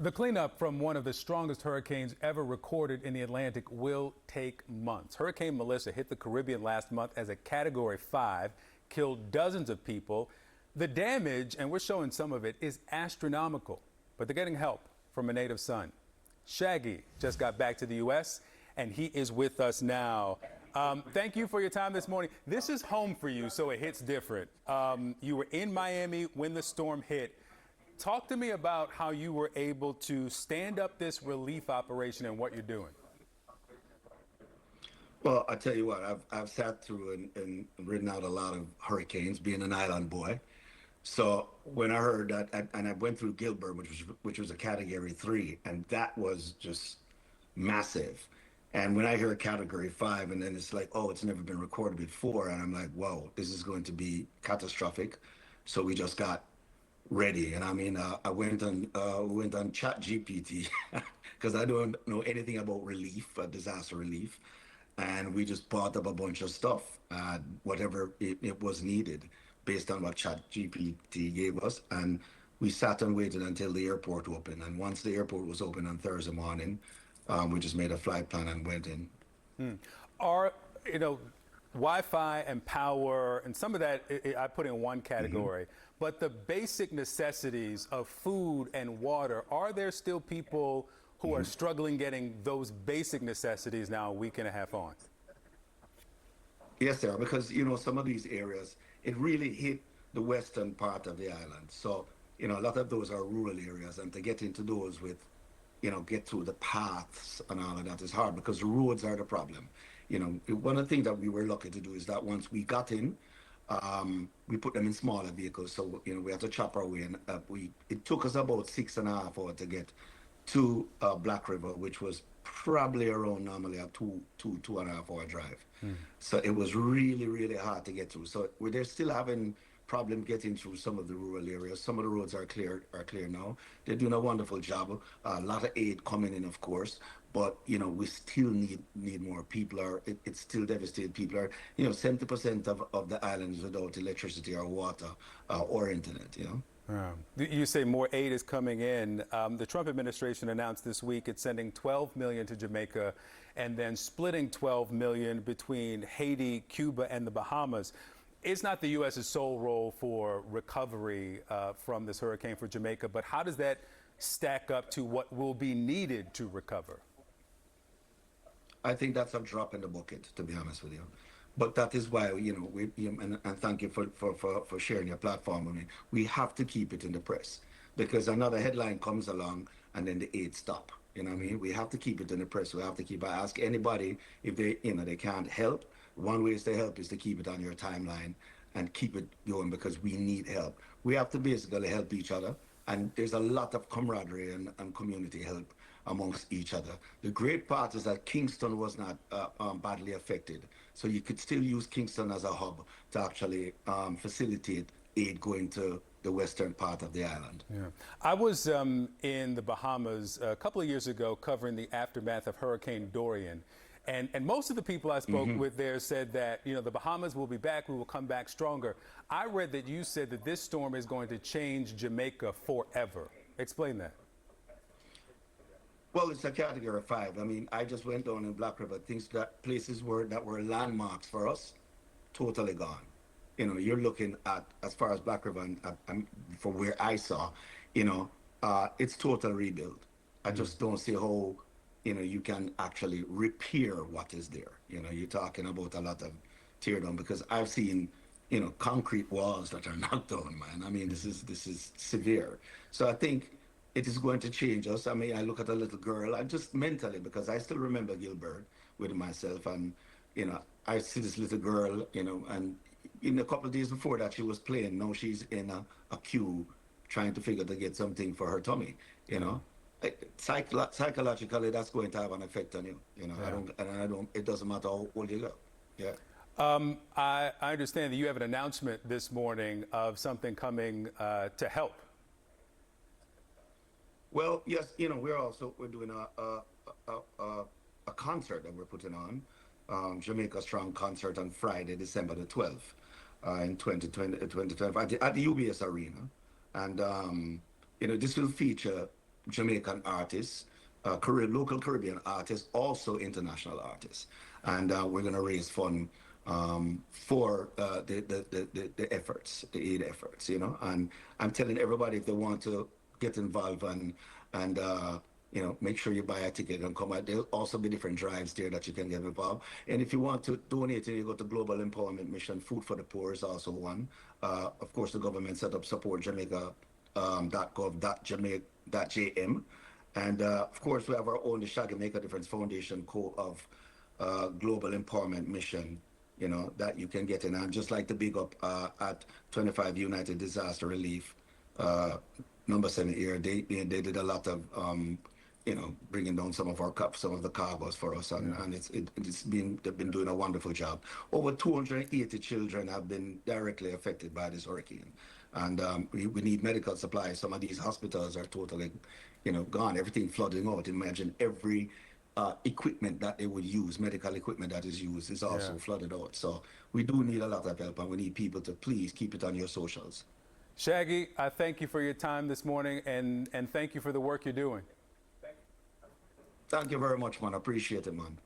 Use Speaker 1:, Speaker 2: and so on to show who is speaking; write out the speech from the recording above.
Speaker 1: The cleanup from one of the strongest hurricanes ever recorded in the Atlantic will take months. Hurricane Melissa hit the Caribbean last month as a Category 5, killed dozens of people. The damage, and we're showing some of it, is astronomical, but they're getting help from a native son. Shaggy just got back to the U.S., and he is with us now. Thank you for your time this morning. This is home for you, so it hits different. You were in Miami when the storm hit. Talk to me about how you were able to stand up this relief operation and what you're doing.
Speaker 2: Well, I tell you what, I've sat through and ridden out a lot of hurricanes, being an island boy. So when I heard that, and I went through Gilbert, which was a Category 3, and that was just massive. And when I hear a Category 5, and then it's like, oh, it's never been recorded before, and I'm like, whoa, this is going to be catastrophic. So we just got ready. And I mean, I went on Chat GPT because I don't know anything about relief, disaster relief, and we just bought up a bunch of stuff, whatever it was needed, based on what Chat GPT gave us, and we sat and waited until the airport opened. And once the airport was open on Thursday morning, we just made a flight plan and went in.
Speaker 1: Are, Wi-Fi and power and some of that I put in one category, but the basic necessities of food and water, are there still people who are struggling getting those basic necessities now a week and a half on?
Speaker 2: Yes, there are, because some of these areas, it really hit the western part of the island. So a lot of those are rural areas, and to get into those with get through the paths and all of that is hard, because the roads are the problem. One of the things that we were lucky to do is that once we got in, we put them in smaller vehicles. So, we had to chop our way, and it took us about 6.5 hours to get to Black River, which was probably around normally a 2.5 hour drive. So it was really, really hard to get through. So they're still having problem getting through some of the rural areas. Some of the roads are clear now. They're doing a wonderful job. A lot of aid coming in, of course, but we still need more. It's still devastated. People are 70% of the island is without electricity or water or internet.
Speaker 1: You say more aid is coming in. The Trump administration announced this week it's sending $12 million to Jamaica and then splitting $12 million between Haiti, Cuba, and the Bahamas. It's not the U.S.'s sole role for recovery from this hurricane for Jamaica, but how does that stack up to what will be needed to recover?
Speaker 2: I think that's a drop in the bucket, to be honest with you. But that is why, and thank you for sharing your platform with me. We have to keep it in the press, because another headline comes along and then the aid stop. You know what I mean? We have to keep it in the press. We have to I ask anybody if they can't help. One way is to help is to keep it on your timeline and keep it going, because we need help. We have to basically help each other. And there's a lot of camaraderie and community help amongst each other. The great part is that Kingston was not badly affected. So you could still use Kingston as a hub to actually facilitate aid going to the western part of the island.
Speaker 1: Yeah. I was in the Bahamas a couple of years ago covering the aftermath of Hurricane Dorian. And most of the people I spoke with there said that, the Bahamas will be back, we will come back stronger. I read that you said that this storm is going to change Jamaica forever. Explain that.
Speaker 2: Well, it's a Category 5. I mean, I just went down in Black River. Places that were landmarks for us, totally gone. You're looking at, as far as Black River, and from where I saw, it's total rebuild. I just don't see how you can actually repair what is there. You're talking about a lot of tear down, because I've seen, concrete walls that are knocked down, man. I mean, this is severe. So I think it is going to change us. I mean, I look at a little girl, I just mentally, because I still remember Gilbert with myself, and, I see this little girl, and in a couple of days before that she was playing. Now she's in a queue trying to figure to get something for her tummy, Psychologically, that's going to have an effect on you. Yeah. It doesn't matter how old you go. Yeah.
Speaker 1: I understand that you have an announcement this morning of something coming to help.
Speaker 2: Well, yes, we're doing a concert that we're putting on, Jamaica Strong Concert on Friday, December the 12th, in 2025 at the UBS Arena. And, this will feature Jamaican artists, local Caribbean artists, also international artists. And we're going to raise fund for the efforts, the aid efforts, you know. And I'm telling everybody, if they want to get involved and you know, make sure you buy a ticket and come out. There'll also be different drives there that you can get involved. And if you want to donate, you go to Global Empowerment Mission. Food for the Poor is also one. Of course, the government set up support Jamaica .gov.jamaica.jm. And of course, we have our own, the Shaggy Make a Difference Foundation Co of Global Empowerment Mission, you know, that you can get in. And just like the big up at 25 United Disaster Relief, number 7 here, they did a lot of, you know, bringing down some of the cargos for us, and they've been doing a wonderful job. Over 280 children have been directly affected by this hurricane, and we need medical supplies. Some of these hospitals are totally, you know, gone. Everything flooding out. Imagine every equipment that they would use, medical equipment that is used, is also flooded out. So we do need a lot of help, and we need people to please keep it on your socials.
Speaker 1: Shaggy, I thank you for your time this morning, and thank you for the work you're doing.
Speaker 2: Thank you very much, man. I appreciate it, man.